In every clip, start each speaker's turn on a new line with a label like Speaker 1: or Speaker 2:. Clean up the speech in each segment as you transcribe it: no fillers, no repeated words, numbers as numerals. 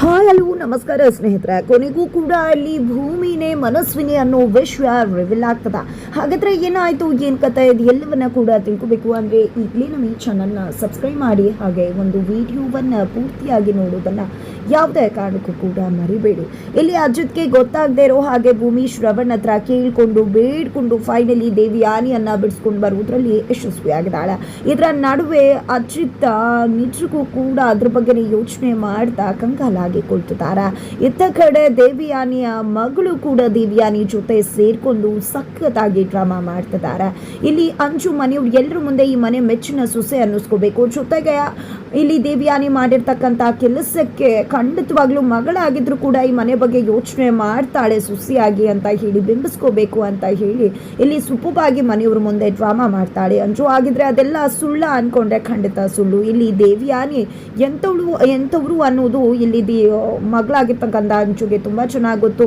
Speaker 1: Hi hello ನಮಸ್ಕಾರ ಸ್ನೇಹಿತರೆ. ಕೊನೆಗೂ ಕೂಡ ಅಲ್ಲಿ ಭೂಮಿನೇ ಮನಸ್ವಿನಿ ಅನ್ನೋ ವಿಷಯ ರಿವೀಲ್ ಆಗ್ತದ. ಹಾಗಾದ್ರೆ ಏನಾಯ್ತು, ಏನ್ ಕಥೆ, ಇದು ಎಲ್ಲವನ್ನ ಕೂಡ ತಿಳ್ಕೋಬೇಕು ಅಂದ್ರೆ ಈಗಲೇ ನಮ್ಮ ಈ ಚಾನಲ್ನ ಸಬ್ಸ್ಕ್ರೈಬ್ ಮಾಡಿ, ಹಾಗೆ ಒಂದು ವಿಡಿಯೋವನ್ನ ಪೂರ್ತಿಯಾಗಿ ನೋಡೋದನ್ನ ಯಾವುದೇ ಕಾರಣಕ್ಕೂ ಕೂಡ ಮರಿಬೇಡಿ. ಇಲ್ಲಿ ಅಜಿತ್ಗೆ ಗೊತ್ತಾಗದೇ ಇರೋ ಹಾಗೆ ಭೂಮಿ ಶ್ರವಣ್ ಹತ್ರ ಕೇಳ್ಕೊಂಡು ಬೇಡ್ಕೊಂಡು ಫೈನಲಿ ದೇವಿ ಆನೆಯನ್ನ ಬಿಡಿಸ್ಕೊಂಡು ಬರುವುದರಲ್ಲಿ ಯಶಸ್ವಿಯಾಗಿದ್ದಾಳೆ. ಇದರ ನಡುವೆ ಅಜಿತ್ ನಿಜಕ್ಕೂ ಕೂಡ ಅದ್ರ ಬಗ್ಗೆ ಯೋಚನೆ ಮಾಡ್ತಾ ಕಂಗಾಲಾಗಿ ಕುಳಿತಿದ್ದಾರೆ. ಇತ್ತ ಕಡೆ ದೇವಿಯಾನಿಯ ಮಗಳು ಕೂಡ ದೇವಿಯಾನಿ ಜೊತೆ ಸೇರ್ಕೊಂಡು ಸಖತ್ತಾಗಿ ಡ್ರಾಮಾ ಮಾಡ್ತಿದ್ದಾರೆ. ಇಲ್ಲಿ ಅಂಜು ಮನೆಯವ್ರು ಎಲ್ಲರ ಮುಂದೆ ಈ ಮನೆ ಮೆಚ್ಚಿನ ಸೊಸೆ ಅನ್ನಿಸ್ಕೋಬೇಕು, ಜೊತೆಗೆ ಇಲ್ಲಿ ದೇವಿಯಾನಿ ಮಾಡಿರ್ತಕ್ಕಂಥ ಕೆಲಸಕ್ಕೆ ಖಂಡಿತವಾಗ್ಲೂ ಮಗಳಾಗಿದ್ರು ಕೂಡ ಈ ಮನೆ ಬಗ್ಗೆ ಯೋಚನೆ ಮಾಡ್ತಾಳೆ ಸೊಸೆಯಾಗಿ ಅಂತ ಹೇಳಿ ಬಿಂಬಿಸ್ಕೋಬೇಕು ಅಂತ ಹೇಳಿ ಇಲ್ಲಿ ಸುಪ್ಪವಾಗಿ ಮನೆಯವ್ರ ಮುಂದೆ ಡ್ರಾಮಾ ಮಾಡ್ತಾಳೆ. ಅಂಜು ಆಗಿದ್ರೆ ಅದೆಲ್ಲ ಸುಳ್ಳ ಅನ್ಕೊಂಡ್ರೆ ಖಂಡಿತ ಸುಳ್ಳು. ಇಲ್ಲಿ ದೇವಿಯಾನಿ ಎಂಥವ್ರು ಅನ್ನೋದು ಇಲ್ಲಿ ಮಗಳಾಗಿರ್ತಕ್ಕಂಥ ಅಂಜುಗೆ ತುಂಬಾ ಚೆನ್ನಾಗಿ ಗೊತ್ತು.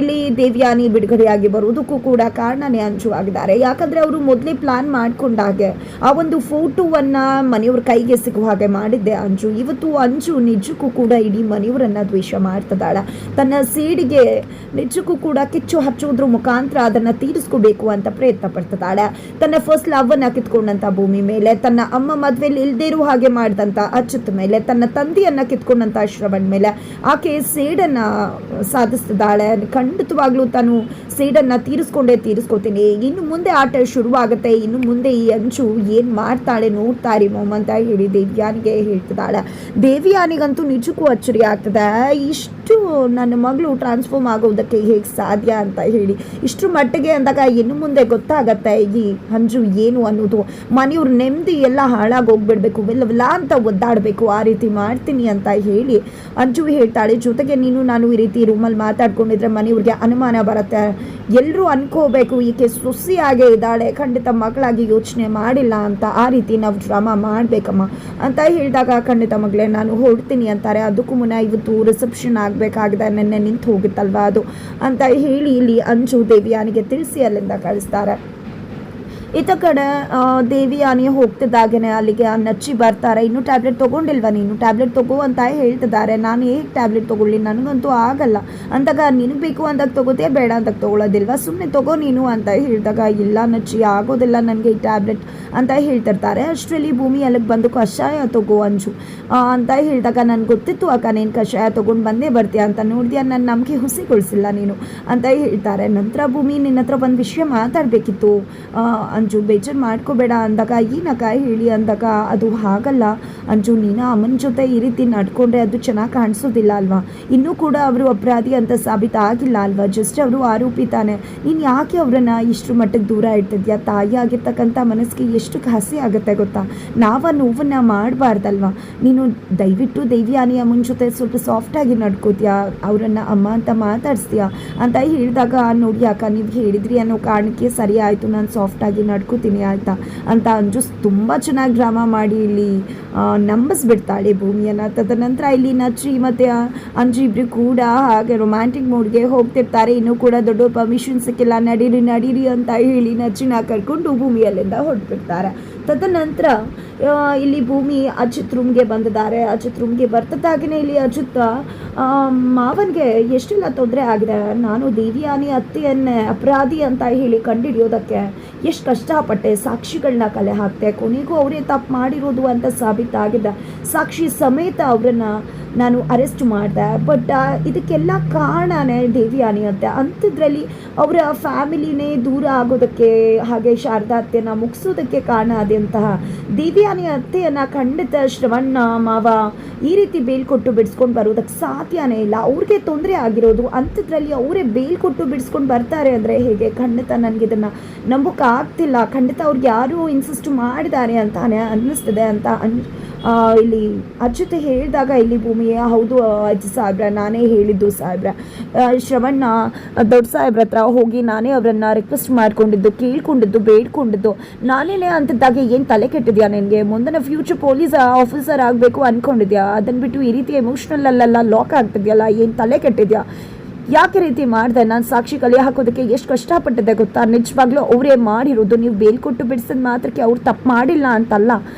Speaker 1: ಇಲ್ಲಿ ದೇವಿಯಾನಿ ಬಿಡುಗಡೆಯಾಗಿ ಬರುವುದಕ್ಕೂ ಕೂಡ ಕಾರಣನೇ ಅಂಜು ಆಗಿದ್ದಾರೆ. ಯಾಕಂದ್ರೆ ಅವರು ಮೊದಲೇ ಪ್ಲಾನ್ ಮಾಡ್ಕೊಂಡಾಗೆ ಆ ಒಂದು ಫೋಟೋವನ್ನ ಮನೆಯವ್ರ ಕೈಗೆ ಸಿಗುವ ಹಾಗೆ ಮಾಡಿದ್ದೆ ಅಂಜು. ಇವತ್ತು ಅಂಜು ನಿಜಕ್ಕೂ ಕೂಡ ಇಡೀ ಮನೆಯವರನ್ನ ದ್ವೇಷ ಮಾಡ್ತಿದ್ದಾಳೆ. ತನ್ನ ಸೇಡಿಗೆ ನಿಜಕ್ಕೂ ಕೂಡ ಕಿಚ್ಚು ಹಚ್ಚೋದ್ರ ಮುಖಾಂತರ ಅದನ್ನ ತೀರಿಸ್ಕೋಬೇಕು ಅಂತ ಪ್ರಯತ್ನ ಪಡ್ತಿದ್ದಾಳೆ. ತನ್ನ ಫಸ್ಟ್ ಲವ್ ಅನ್ನ ಕಿತ್ಕೊಂಡಂತ ಭೂಮಿ ಮೇಲೆ, ತನ್ನ ಅಮ್ಮ ಮದ್ವೆಲಿ ಇಲ್ದೇ ಇರೋ ಹಾಗೆ ಮಾಡಿದಂತ ಅಚ್ಯುತ್ ಮೇಲೆ, ತನ್ನ ತಂದೆಯನ್ನ ಕಿತ್ಕೊಂಡಂತ ಶ್ರವಣ್ ಮೇಲೆ ಆಕೆ ಸೇಡನ್ನ ಸಾಧಿಸ್ತಿದ್ದಾಳೆ. ಖಂಡಿತವಾಗ್ಲೂ ತಾನು ಸೇಡನ್ನ ತೀರಿಸ್ಕೋತೀನಿ. ಇನ್ನು ಮುಂದೆ ಆಟ ಶುರುವಾಗುತ್ತೆ. ಇನ್ನು ಮುಂದೆ ಈ ಅಂಜು ಏನ್ ಮಾಡ್ತಾಳೆ ನೋಡ್ತಾರೆ ಮೊಮ್ಮ ಅಂತ ಹೇಳಿ ದೇವಿಯಾನಿಗೆ ಹೇಳ್ತಿದ್ದಾಳೆ. ದೇವಿಯಾನಿಗಂತೂ ನಿಜಕ್ಕೂ ಅಚ್ಚರಿ ಆಗ್ತದೆ. ಇಷ್ಟು ನನ್ನ ಮಗಳು ಟ್ರಾನ್ಸ್ಫಾರ್ಮ್ ಆಗೋದಕ್ಕೆ ಹೇಗೆ ಸಾಧ್ಯ ಅಂತ ಹೇಳಿ ಇಷ್ಟು ಮಟ್ಟಿಗೆ ಅಂದಾಗ ಇನ್ನು ಮುಂದೆ ಗೊತ್ತಾಗತ್ತೆ ಈ ಅಂಜು ಏನು ಅನ್ನೋದು. ಮನೆಯವ್ರ ನೆಮ್ಮದಿ ಎಲ್ಲ ಹಾಳಾಗಿ ಹೋಗ್ಬಿಡ್ಬೇಕು, ವಿಲ್ಲ ಅಂತ ಒದ್ದಾಡಬೇಕು, ಆ ರೀತಿ ಮಾಡ್ತೀನಿ ಅಂತ ಹೇಳಿ ಅಂಜು ಹೇಳ್ತಾಳೆ. ಜೊತೆಗೆ ನೀನು ನಾನು ಈ ರೀತಿ ರೂಮಲ್ಲಿ ಮಾತಾಡ್ಕೊಂಡಿದ್ರೆ ಮನೆಯವ್ರಿಗೆ ಅನುಮಾನ ಬರುತ್ತೆ, ಎಲ್ಲರೂ ಅನ್ಕೋಬೇಕು ಈಕೆ ಸೊಸೆಯಾಗೇ ಇದ್ದಾಳೆ, ಖಂಡಿತ ಮಕ್ಕಳಾಗಿ ಯೋಚನೆ ಮಾಡಿಲ್ಲ ಅಂತ. ಆ ರೀತಿ ನಾವು ಡ್ರಾಮಾ ಮಾಡಬೇಕಮ್ಮ ಅಂತ ಹೇಳಿದಾಗ ಖಂಡಿತ ಮಗಳೇ ನಾನು ಹೊರಡ್ತೀನಿ ಅಂತಾರೆ. ಅದಕ್ಕೂ ಮುನ್ನ ಇವತ್ತು ರಿಸೆಪ್ಷನ್ ಆಗಬೇಕಾಗಿದೆ, ನೆನ್ನೆ ನಿಂತು ಹೋಗುತ್ತಲ್ವಾ ಅದು ಅಂತ ಹೇಳಿ ಇಲ್ಲಿ ಅಂಜು ದೇವಿಯಾನಿಗೆ ತಿಳಿಸಿ ಅಲ್ಲಿಂದ ಕಳಿಸ್ತಾರೆ. ಇತ್ತ ಕಡೆ ದೇವಿಯಾನಿ ಹೋಗ್ತಿದ್ದಾಗೇನೆ ಅಲ್ಲಿಗೆ ನಚ್ಚಿ ಬರ್ತಾರೆ. ಇನ್ನೂ ಟ್ಯಾಬ್ಲೆಟ್ ತೊಗೊಂಡಿಲ್ವಾ ನೀನು, ಟ್ಯಾಬ್ಲೆಟ್ ತಗೋ ಅಂತ ಹೇಳ್ತಿದ್ದಾರೆ. ನಾನು ಹೇಗೆ ಟ್ಯಾಬ್ಲೆಟ್ ತೊಗೊಳ್ಳಿ, ನನಗಂತೂ ಆಗಲ್ಲ ಅಂದಾಗ ನಿನಗೆ ಬೇಕು ಅಂದಾಗ ತೊಗೋತೀಯ, ಬೇಡ ಅಂದಾಗ ತೊಗೊಳೋದಿಲ್ವಾ, ಸುಮ್ಮನೆ ತಗೋ ನೀನು ಅಂತ ಹೇಳಿದಾಗ ಇಲ್ಲ ನಚ್ಚಿ ಆಗೋದಿಲ್ಲ ನನಗೆ ಈ ಟ್ಯಾಬ್ಲೆಟ್ ಅಂತ ಹೇಳ್ತಿರ್ತಾರೆ. ಅಷ್ಟರಲ್ಲಿ ಭೂಮಿ ಅಲ್ಲಿಗೆ ಬಂದು ಕಷಾಯ ತಗೋ ಅಂಜು ಅಂತ ಹೇಳಿದಾಗ ನನಗೆ ಗೊತ್ತಿತ್ತು ಅಕ್ಕ ನೀನು ಕಷಾಯ ತೊಗೊಂಡು ಬಂದೇ ಬರ್ತೀಯ ಅಂತ, ನೋಡಿದ್ಯಾ ನನ್ನ ನಂಬಿಕೆ ಹುಸಿಗೊಳಿಸಿಲ್ಲ ನೀನು ಅಂತ ಹೇಳ್ತಾರೆ. ನಂತರ ಭೂಮಿ ನಿನ್ನ ಹತ್ರ ಒಂದು ವಿಷಯ ಮಾತಾಡಬೇಕಿತ್ತು ಅಂಜು, ಬೇಜಾರು ಮಾಡ್ಕೋಬೇಡ ಅಂದಾಗ ಏನಕ್ಕ ಹೇಳಿ ಅಂದಾಗ ಅದು ಹಾಗಲ್ಲ ಅಂಜು, ನೀನು ಅಮ್ಮನ ಜೊತೆ ಈ ರೀತಿ ನಡ್ಕೊಂಡ್ರೆ ಅದು ಚೆನ್ನಾಗಿ ಕಾಣಿಸೋದಿಲ್ಲ ಅಲ್ವಾ, ಇನ್ನೂ ಕೂಡ ಅವರು ಅಪರಾಧಿ ಅಂತ ಸಾಬೀತಾಗಿಲ್ಲ ಅಲ್ವಾ, ಜಸ್ಟ್ ಅವರು ಆರೋಪಿ ತಾನೆ, ನೀನು ಯಾಕೆ ಅವರನ್ನು ಇಷ್ಟು ಮಟ್ಟಿಗೆ ದೂರ ಇಡ್ತಿದ್ಯಾ, ತಾಯಿ ಆಗಿರ್ತಕ್ಕಂಥ ಮನಸ್ಸಿಗೆ ಎಷ್ಟು ಹಸಿ ಆಗುತ್ತೆ ಗೊತ್ತಾ, ನೋವನ್ನು ಮಾಡಬಾರ್ದಲ್ವಾ, ನೀನು ದಯವಿಟ್ಟು ದೇವಿಯಾನಿ ಅಮ್ಮನ ಜೊತೆ ಸ್ವಲ್ಪ ಸಾಫ್ಟಾಗಿ ನಡ್ಕೋತೀಯಾ, ಅವರನ್ನು ಅಮ್ಮ ಅಂತ ಮಾತಾಡಿಸ್ತೀಯಾ ಅಂತ ಹೇಳಿದಾಗ ನೋಡಿ ಅಕ್ಕ ನೀವು ಹೇಳಿದ್ರಿ ಅನ್ನೋ ಕಾರಣಕ್ಕೆ ಸರಿ ಆಯಿತು, ನಾನು ಸಾಫ್ಟಾಗಿ ನಡ್ಕೋತೀನಿ ಆಯ್ತಾ ಅಂತ ಅಂಜು ತುಂಬ ಚೆನ್ನಾಗಿ ಡ್ರಾಮಾ ಮಾಡಿ ಇಲ್ಲಿ ನಂಬಿಸ್ಬಿಡ್ತಾಳೆ ಭೂಮಿಯನ್ನು. ತದನಂತರ ಇಲ್ಲಿ ನಚ್ಚಿ ಮತ್ತು ಅಂಜು ಇಬ್ಬರು ಕೂಡ ಹಾಗೆ ರೊಮ್ಯಾಂಟಿಕ್ ಮೂಡ್ಗೆ ಹೋಗ್ತಿರ್ತಾರೆ. ಇನ್ನೂ ಕೂಡ ದೊಡ್ಡ ಪರ್ಮಿಷನ್ ಸಿಕ್ಕಿಲ್ಲ, ನಡೀರಿ ಅಂತ ಹೇಳಿ ನಚ್ಚಿನ ಕರ್ಕೊಂಡು ಭೂಮಿಯಲ್ಲಿಂದ ಹೊರಟ್ಬಿಡ್ತಾರೆ. ತದನಂತರ ಇಲ್ಲಿ ಭೂಮಿ ಅಜಿತ್ ರೂಮ್ಗೆ ಬಂದಿದ್ದಾರೆ. ಅಜಿತ್ ರೂಮ್ಗೆ ಬರ್ತದಾಗೇ ಇಲ್ಲಿ ಅಜಿತ್ ಮಾವನಿಗೆ ಎಷ್ಟೆಲ್ಲ ತೊಂದರೆ ಆಗಿದೆ, ನಾನು ದೇವಿಯಾನಿ ಅತ್ತೆಯನ್ನೇ ಅಪರಾಧಿ ಅಂತ ಹೇಳಿ ಕಂಡುಹಿಡಿಯೋದಕ್ಕೆ ಎಷ್ಟು ಕಷ್ಟಪಟ್ಟೆ, ಸಾಕ್ಷಿಗಳನ್ನ ಕಲೆ ಹಾಕ್ತೆ, ಕೊನೆಗೂ ಅವರೇ ತಪ್ಪು ಮಾಡಿರೋದು ಅಂತ ಸಾಬೀತಾಗಿದೆ, ಸಾಕ್ಷಿ ಸಮೇತ ಅವರನ್ನು ನಾನು ಅರೆಸ್ಟ್ ಮಾಡಿದೆ. ಬಟ್ ಇದಕ್ಕೆಲ್ಲ ಕಾರಣನೇ ದೇವಿಯಾನಿ ಅತ್ತೆ. ಅಂಥದ್ರಲ್ಲಿ ಅವರ ಫ್ಯಾಮಿಲಿನೇ ದೂರ ಆಗೋದಕ್ಕೆ ಹಾಗೆ ಶಾರದಾ ಅತ್ತೆನ ಮುಗಿಸೋದಕ್ಕೆ ಕಾರಣ ಆದಂತಹ ದೇವಿಯಾನಿ ಅತ್ತೆಯನ್ನು ಖಂಡಿತ ಶ್ರವಣ್ಣ ಮಾವ ಈ ರೀತಿ ಬೇಲ್ ಕೊಟ್ಟು ಬಿಡಿಸ್ಕೊಂಡು ಬರೋದಕ್ಕೆ ಸಾಧ್ಯನೇ ಇಲ್ಲ. ಅವ್ರಿಗೆ ತೊಂದರೆ ಆಗಿರೋದು ಅಂಥದ್ರಲ್ಲಿ ಅವರೇ ಬೇಲ್ ಕೊಟ್ಟು ಬಿಡಿಸ್ಕೊಂಡು ಬರ್ತಾರೆ ಅಂದರೆ ಹೇಗೆ, ಖಂಡಿತ ನನಗೆ ಇದನ್ನು ನಂಬೋಕೆ ಆಗ್ತಿಲ್ಲ, ಖಂಡಿತ ಅವ್ರಿಗೆ ಯಾರು ಇನ್ಸಿಸ್ಟ್ ಮಾಡಿದ್ದಾರೆ ಅಂತಾನೆ ಅನ್ನಿಸ್ತಿದೆ ಅಂತ ಇಲ್ಲಿ ಅಚ್ಯುತ ಹೇಳಿದಾಗ ಇಲ್ಲಿ ಭೂಮಿಯೇ ಹೌದು ಅಜ್ಜಿ ಸಾಹೇಬ್ರ, ನಾನೇ ಹೇಳಿದ್ದು ಸಾಹೇಬ್ರ, ಶ್ರವಣ್ಣ ದೊಡ್ಡ ಸಾಹೇಬ್ರ ಹತ್ರ ಹೋಗಿ ನಾನೇ ಅವರನ್ನು ರಿಕ್ವೆಸ್ಟ್ ಮಾಡ್ಕೊಂಡಿದ್ದು, ಕೇಳ್ಕೊಂಡಿದ್ದು, ಬೇಡ್ಕೊಂಡಿದ್ದು ನಾನೇನೇ ಅಂತಿದ್ದಾಗೆ ಏನು ತಲೆ ಕೆಟ್ಟಿದ್ಯಾ ನಿನಗೆ, ಮುಂದಿನ ಫ್ಯೂಚರ್ ಪೊಲೀಸ್ ಆಫೀಸರ್ ಆಗಬೇಕು ಅಂದ್ಕೊಂಡಿದ್ಯಾ, ಅದನ್ನು ಬಿಟ್ಟು ಈ ರೀತಿ ಎಮೋಷ್ನಲ್ ಅಲ್ಲೆಲ್ಲ ಲಾಕ್ ಆಗ್ತಿದ್ಯಲ್ಲ, ಏನು ತಲೆ ಕೆಟ್ಟಿದ್ಯಾ, ಯಾಕೆ ರೀತಿ ಮಾಡಿದೆ, ನಾನು ಸಾಕ್ಷಿ ಕಲೆ ಹಾಕೋದಕ್ಕೆ ಎಷ್ಟು ಕಷ್ಟಪಟ್ಟಿದ್ದೆ ಗೊತ್ತಾ, ನಿಜವಾಗ್ಲೂ ಅವರೇ ಮಾಡಿರೋದು, ನೀವು ಬೇಲ್ ಕೊಟ್ಟು ಬಿಡಿಸಿದ ಮಾತ್ರಕ್ಕೆ ಅವ್ರು ತಪ್ಪು ಮಾಡಿಲ್ಲ ಅಂತಲ್ಲ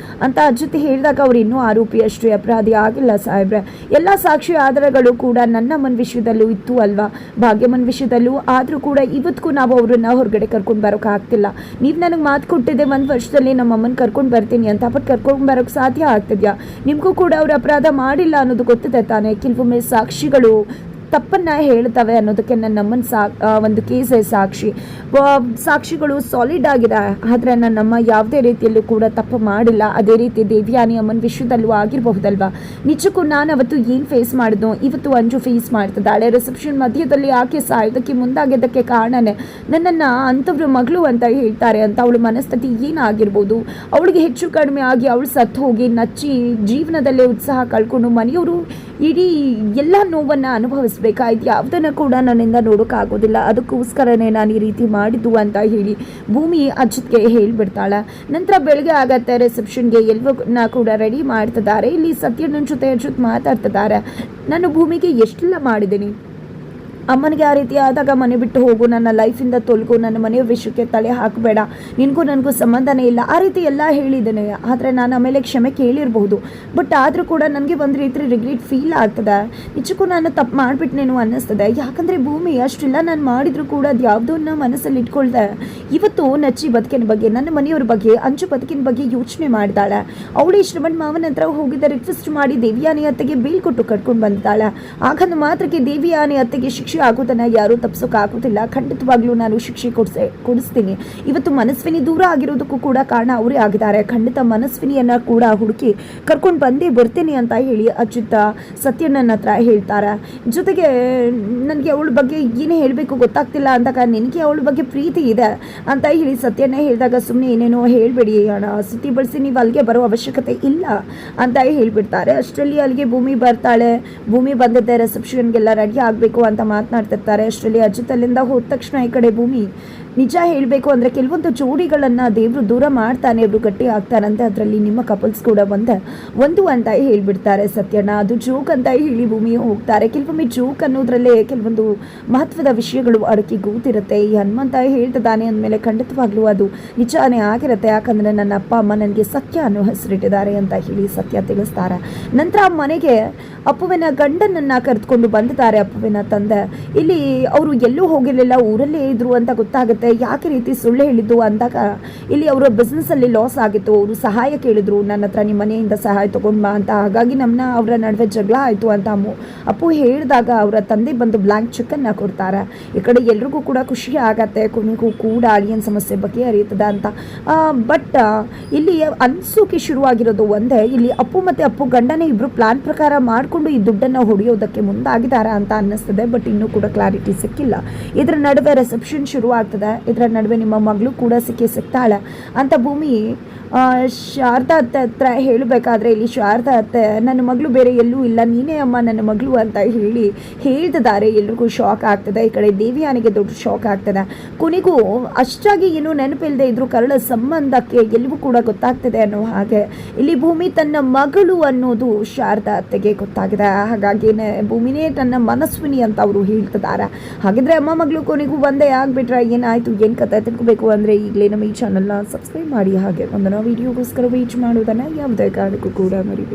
Speaker 1: ಅಂತ ಅಜ್ಜತಿ ಹೇಳಿದಾಗ ಅವ್ರು ಇನ್ನೂ ಆರೋಪಿಯಷ್ಟೇ ಅಪರಾಧಿ ಆಗಿಲ್ಲ ಸಾಹೇಬ್ರೆ. ಎಲ್ಲ ಸಾಕ್ಷಿ ಆಧಾರಗಳು ಕೂಡ ನನ್ನ ಮನ್ ವಿಷಯದಲ್ಲೂ ಇತ್ತು ಅಲ್ವಾ, ಭಾಗ್ಯಮನ್ ವಿಷಯದಲ್ಲೂ. ಆದರೂ ಕೂಡ ಇವತ್ತಿಗೂ ನಾವು ಅವ್ರನ್ನ ಹೊರಗಡೆ ಕರ್ಕೊಂಡು ಬರೋಕೆ ಆಗ್ತಿಲ್ಲ. ನೀವು ನನಗೆ ಮಾತು ಕೊಟ್ಟಿದ್ದೆ 1 ವರ್ಷದಲ್ಲಿ ನಮ್ಮ ಅಮ್ಮನ ಕರ್ಕೊಂಡು ಬರ್ತೀನಿ ಅಂತ, ಬಟ್ ಕರ್ಕೊಂಡು ಬರೋಕ್ಕೆ ಸಾಧ್ಯ ಆಗ್ತಿದ್ಯಾ? ನಿಮಗೂ ಕೂಡ ಅವ್ರು ಅಪರಾಧ ಮಾಡಿಲ್ಲ ಅನ್ನೋದು ಗೊತ್ತಿದೆ ತಾನೇ. ಕೆಲವೊಮ್ಮೆ ಸಾಕ್ಷಿಗಳು ತಪ್ಪನ್ನು ಹೇಳ್ತವೆ ಅನ್ನೋದಕ್ಕೆ ನನ್ನ ನಮ್ಮನ ಒಂದು ಕೇಸೇ ಸಾಕ್ಷಿ. ಸಾಕ್ಷಿಗಳು ಸಾಲಿಡ್ ಆಗಿದೆ, ಆದರೆ ನನ್ನಮ್ಮ ಯಾವುದೇ ರೀತಿಯಲ್ಲೂ ಕೂಡ ತಪ್ಪು ಮಾಡಿಲ್ಲ. ಅದೇ ರೀತಿ ದೇವ್ಯಾನಿ ಅಮ್ಮನ ವಿಷಯದಲ್ಲೂ ಆಗಿರಬಹುದಲ್ವಾ. ನಿಜಕ್ಕೂ ನಾನು ಅವತ್ತು ಏನು ಫೇಸ್ ಮಾಡಿದ್ನೋ ಇವತ್ತು ಅಂಜು ಫೇಸ್ ಮಾಡ್ತಿದ್ದಾಳೆ. ರಿಸೆಪ್ಷನ್ ಮಧ್ಯದಲ್ಲಿ ಆಕೆ ಸಾಯೋದಕ್ಕೆ ಮುಂದಾಗಿದ್ದಕ್ಕೆ ಕಾರಣನೇ ನನ್ನನ್ನು ಅಂಥವ್ರ ಮಗಳು ಅಂತ ಹೇಳ್ತಾರೆ ಅಂತ ಅವಳ ಮನಸ್ಥಿತಿ ಏನಾಗಿರ್ಬೋದು. ಅವಳಿಗೆ ಹೆಚ್ಚು ಕಡಿಮೆ ಆಗಿ ಅವಳು ಸತ್ತು ಹೋಗಿ ನಚ್ಚಿ ಜೀವನದಲ್ಲೇ ಉತ್ಸಾಹ ಕಳ್ಕೊಂಡು ಮನೆಯವರು ಇಡೀ ಎಲ್ಲ ನೋವನ್ನು ಅನುಭವಿಸ್ಬೇಕಾಯ್ತು. ಯಾವುದನ್ನು ಕೂಡ ನನ್ನಿಂದ ನೋಡೋಕ್ಕಾಗೋದಿಲ್ಲ, ಅದಕ್ಕೋಸ್ಕರನೇ ನಾನು ಈ ರೀತಿ ಮಾಡಿದ್ದು ಅಂತ ಹೇಳಿ ಭೂಮಿ ಅಜ್ಜಿಗೆ ಹೇಳಿಬಿಡ್ತಾಳೆ. ನಂತರ ಬೆಳಗ್ಗೆ ಆಗತ್ತೆ, ರಿಸೆಪ್ಷನ್ಗೆ ಎಲ್ಲವನ್ನ ಕೂಡ ರೆಡಿ ಮಾಡ್ತಿದ್ದಾರೆ. ಇಲ್ಲಿ ಸತ್ಯ ನನ್ನ ಜೊತೆ ಮಾತಾಡ್ತಿದ್ದಾರೆ. ನಾನು ಭೂಮಿಗೆ ಎಷ್ಟೆಲ್ಲ ಮಾಡಿದ್ದೀನಿ, ಅಮ್ಮನಿಗೆ ಆ ರೀತಿ ಆದಾಗ ಮನೆ ಬಿಟ್ಟು ಹೋಗು, ನನ್ನ ಲೈಫಿಂದ ತೊಲಗು, ನನ್ನ ಮನೆಯ ವಿಷಯಕ್ಕೆ ತಲೆ ಹಾಕಬೇಡ, ನಿನಗೂ ನನಗೂ ಸಂಬಂಧನೇ ಇಲ್ಲ, ಆ ರೀತಿ ಎಲ್ಲ ಹೇಳಿದ್ದೇನೆ. ಆದರೆ ನಾನು ಆಮೇಲೆ ಕ್ಷಮೆ ಕೇಳಿರಬಹುದು, ಬಟ್ ಆದರೂ ಕೂಡ ನನಗೆ ಒಂದು ರೀತಿ ರಿಗ್ರೆಟ್ ಫೀಲ್ ಆಗ್ತದೆ. ನಿಜಕ್ಕೂ ನಾನು ತಪ್ಪು ಮಾಡಿಬಿಟ್ನೇನು ಅನ್ನಿಸ್ತದೆ. ಯಾಕಂದರೆ ಭೂಮಿ ಅಷ್ಟೆಲ್ಲ ನಾನು ಮಾಡಿದರೂ ಕೂಡ ಅದು ಯಾವುದನ್ನ ಮನಸ್ಸಲ್ಲಿ ಇಟ್ಕೊಳ್ದೆ ಇವತ್ತು ನಚ್ಚಿ ಬದುಕಿನ ಬಗ್ಗೆ, ನನ್ನ ಮನೆಯವ್ರ ಬಗ್ಗೆ, ಅಂಚು ಬದುಕಿನ ಬಗ್ಗೆ ಯೋಚನೆ ಮಾಡಿದಾಳೆ. ಅವಳು ಶ್ರವಣ್ ಮಾವನ ಹತ್ರ ಹೋಗಿದ್ದ ರಿಕ್ವೆಸ್ಟ್ ಮಾಡಿ ದೇವಿಯಾನಿ ಅತ್ತೆಗೆ ಬೇಲ್ ಕೊಟ್ಟು ಕಟ್ಕೊಂಡು ಬಂದಿದ್ದಾಳೆ. ಆಗಂದು ಮಾತ್ರಕ್ಕೆ ದೇವಿಯಾನಿ ಅತ್ತೆಗೆ ಶಿಕ್ಷೆ ಆಗೋದನ್ನ ಯಾರೂ ತಪ್ಸೋಕ್ಕಾಗೋದಿಲ್ಲ. ಖಂಡಿತವಾಗ್ಲೂ ನಾನು ಶಿಕ್ಷೆ ಕೊಡಿಸ್ತೀನಿ. ಇವತ್ತು ಮನಸ್ವಿನಿ ದೂರ ಆಗಿರೋದಕ್ಕೂ ಕೂಡ ಕಾರಣ ಅವರೇ ಆಗಿದ್ದಾರೆ. ಖಂಡಿತ ಮನಸ್ವಿನಿಯನ್ನ ಕೂಡ ಹುಡುಕಿ ಕರ್ಕೊಂಡು ಬಂದೇ ಬರ್ತೀನಿ ಅಂತ ಹೇಳಿ ಅಚ್ಯುತ ಸತ್ಯಣ್ಣನ ಹತ್ರ ಹೇಳ್ತಾರೆ. ಜೊತೆಗೆ ನನಗೆ ಅವಳ ಬಗ್ಗೆ ಏನೇ ಹೇಳಬೇಕು ಗೊತ್ತಾಗ್ತಿಲ್ಲ ಅಂದಾಗ ನಿನಗೆ ಅವಳ ಬಗ್ಗೆ ಪ್ರೀತಿ ಇದೆ ಅಂತ ಹೇಳಿ ಸತ್ಯಣ್ಣ ಹೇಳಿದಾಗ ಸುಮ್ಮನೆ ಏನೇನೋ ಹೇಳಬೇಡಿ ಅಣ್ಣ, ಸುತ್ತಿ ಬಳಸಿ ನೀವು ಅಲ್ಲಿಗೆ ಬರೋ ಅವಶ್ಯಕತೆ ಇಲ್ಲ ಅಂತ ಹೇಳಿಬಿಡ್ತಾರೆ. ಅಷ್ಟರಲ್ಲಿ ಅಲ್ಲಿಗೆ ಭೂಮಿ ಬರ್ತಾಳೆ. ಭೂಮಿ ಬಂದಿದ್ದೆ ರಿಸೆಪ್ಷನ್ಗೆಲ್ಲ ರೆಡಿ ಆಗಬೇಕು ಅಂತ ಮಾತನಾಡ್ತಿರ್ತಾರೆ. ಅಷ್ಟರಲ್ಲಿ ಅಜಿತ್ ಅಲ್ಲಿಂದ ಹೋದ ತಕ್ಷಣ ಈ ಕಡೆ ಭೂಮಿ ನಿಜ ಹೇಳಬೇಕು ಅಂದರೆ ಕೆಲವೊಂದು ಜೋಡಿಗಳನ್ನು ದೇವರು ದೂರ ಮಾಡ್ತಾನೆ, ಇವರು ಗಟ್ಟಿ ಆಗ್ತಾರಂತೆ. ಅದರಲ್ಲಿ ನಿಮ್ಮ ಕಪಲ್ಸ್ ಕೂಡ ಒಂದು ಅಂತ ಹೇಳಿಬಿಡ್ತಾರೆ ಸತ್ಯಣ್ಣ. ಅದು ಜೋಕ್ ಅಂತ ಹೇಳಿ ಭೂಮಿ ಹೋಗ್ತಾರೆ. ಕೆಲವೊಮ್ಮೆ ಜೋಕ್ ಅನ್ನೋದ್ರಲ್ಲೇ ಕೆಲವೊಂದು ಮಹತ್ವದ ವಿಷಯಗಳು ಅಡಕಿ ಕೂತಿರುತ್ತೆ. ಈ ಹನುಮಂತ ಹೇಳ್ತಿದ್ದಾನೆ ಅಂದಮೇಲೆ ಖಂಡಿತವಾಗ್ಲೂ ಅದು ನಿಜಾನೇ ಆಗಿರುತ್ತೆ. ಯಾಕಂದರೆ ನನ್ನ ಅಪ್ಪ ಅಮ್ಮ ನನಗೆ ಸತ್ಯ ಅನ್ನೋ ಹೆಸರಿಟ್ಟಿದ್ದಾರೆ ಅಂತ ಹೇಳಿ ಸತ್ಯ ತಿಳಿಸ್ತಾರೆ. ನಂತರ ಮನೆಗೆ ಅಪ್ಪುವಿನ ಗಂಡನನ್ನು ಕರೆದುಕೊಂಡು ಬಂದಿದ್ದಾರೆ ಅಪ್ಪುವಿನ ತಂದೆ. ಇಲ್ಲಿ ಅವರು ಎಲ್ಲೂ ಹೋಗಿರಲಿಲ್ಲ, ಊರಲ್ಲೇ ಇದ್ರು ಅಂತ ಗೊತ್ತಾಗುತ್ತೆ. ಯಾಕೆ ರೀತಿ ಸುಳ್ಳು ಹೇಳಿದ್ದು ಅಂದಾಗ ಇಲ್ಲಿ ಅವರ ಬಿಸ್ನೆಸ್ಸಲ್ಲಿ ಲಾಸ್ ಆಗಿತ್ತು. ಅವರು ಸಹಾಯ ಕೇಳಿದ್ರು, ನನ್ನ ಹತ್ರ ನಿಮ್ಮ ಮನೆಯಿಂದ ಸಹಾಯ ತೊಗೊಂಡು ಬಾ ಅಂತ. ಹಾಗಾಗಿ ಅವರ ನಡುವೆ ಜಗಳ ಆಯಿತು ಅಂತ ಅಪ್ಪು ಹೇಳಿದಾಗ ಅವರ ತಂದೆ ಬಂದು ಬ್ಲ್ಯಾಂಕ್ ಚೆಕ್ಕನ್ನು ಕೊಡ್ತಾರೆ. ಈ ಕಡೆ ಎಲ್ರಿಗೂ ಕೂಡ ಖುಷಿ ಆಗತ್ತೆ, ಕೊನೆಗೂ ಕೂಡ ಅಳಿಯನ್ ಸಮಸ್ಯೆ ಬಗೆಹರಿಯುತ್ತದೆ ಅಂತ. ಬಟ್ ಇಲ್ಲಿ ಅನ್ಸೋಕೆ ಶುರುವಾಗಿರೋದು ಒಂದೇ, ಇಲ್ಲಿ ಅಪ್ಪು ಮತ್ತು ಅಪ್ಪು ಗಂಡನೇ ಇಬ್ಬರು ಪ್ಲಾನ್ ಪ್ರಕಾರ ಮಾಡಿಕೊಂಡು ಈ ದುಡ್ಡನ್ನು ಹೊಡೆಯೋದಕ್ಕೆ ಮುಂದಾಗಿದ್ದಾರೆ ಅಂತ ಅನ್ನಿಸ್ತದೆ. ಬಟ್ ಇನ್ನೂ ಕೂಡ ಕ್ಲಾರಿಟಿ ಸಿಕ್ಕಿಲ್ಲ. ಇದರ ನಡುವೆ ರಿಸೆಪ್ಷನ್ ಶುರು ಆಗ್ತದೆ. ಇದರ ನಡುವೆ ನಿಮ್ಮ ಮಗಳು ಕೂಡ ಸಿಗ್ತಾಳೆ ಅಂತ ಭೂಮಿ ಶಾರದಾ ಅತ್ತೆ ಹತ್ರ ಹೇಳಬೇಕಾದ್ರೆ ಇಲ್ಲಿ ಶಾರದಾ ಅತ್ತೆ ನನ್ನ ಮಗಳು ಬೇರೆ ಎಲ್ಲೂ ಇಲ್ಲ, ನೀನೇ ಅಮ್ಮ ನನ್ನ ಮಗಳು ಅಂತ ಹೇಳಿ ಹೇಳ್ತಿದ್ದಾರೆ. ಎಲ್ರಿಗೂ ಶಾಕ್ ಆಗ್ತದೆ. ಈ ಕಡೆ ದೇವಿಯಾನಿಗೆ ದೊಡ್ಡ ಶಾಕ್ ಆಗ್ತದೆ. ಕೊನೆಗೂ ಅಷ್ಟಾಗಿ ಏನೂ ನೆನಪಿಲ್ಲದೆ ಇದ್ರು ಕರಳ ಸಂಬಂಧಕ್ಕೆ ಎಲ್ಲವೂ ಕೂಡ ಗೊತ್ತಾಗ್ತದೆ ಅನ್ನೋ ಹಾಗೆ ಇಲ್ಲಿ ಭೂಮಿ ತನ್ನ ಮಗಳು ಅನ್ನೋದು ಶಾರದಾ ಅತ್ತೆಗೆ ಗೊತ್ತಾಗಿದೆ. ಹಾಗಾಗಿನೇ ಭೂಮಿನೇ ತನ್ನ ಮನಸ್ವಿನಿ ಅಂತ ಅವರು ಹೇಳ್ತಿದ್ದಾರೆ. ಹಾಗಿದ್ರೆ ಅಮ್ಮ ಮಗಳು ಕೊನೆಗೂ ಒಂದೇ ಆಗ್ಬಿಟ್ರೆ ಏನಾಯ್ತು, ಏನು ಕತೆ ತಿಳ್ಕೋಬೇಕು ಅಂದರೆ ಈಗಲೇ ನಮ್ಮ ಈ ಚಾನಲ್ನ ಸಬ್ಸ್ಕ್ರೈಬ್ ಮಾಡಿ. ಹಾಗೆ ಒಂದು ವಿಡಿಯೋಗೋಸ್ಕರ ವೇಟ್ ಮಾಡೋದನ್ನು ಯಾವುದೇ ಕಾರಣಕ್ಕೂ ಕೂಡ ಮರಿಬೇಡಿ.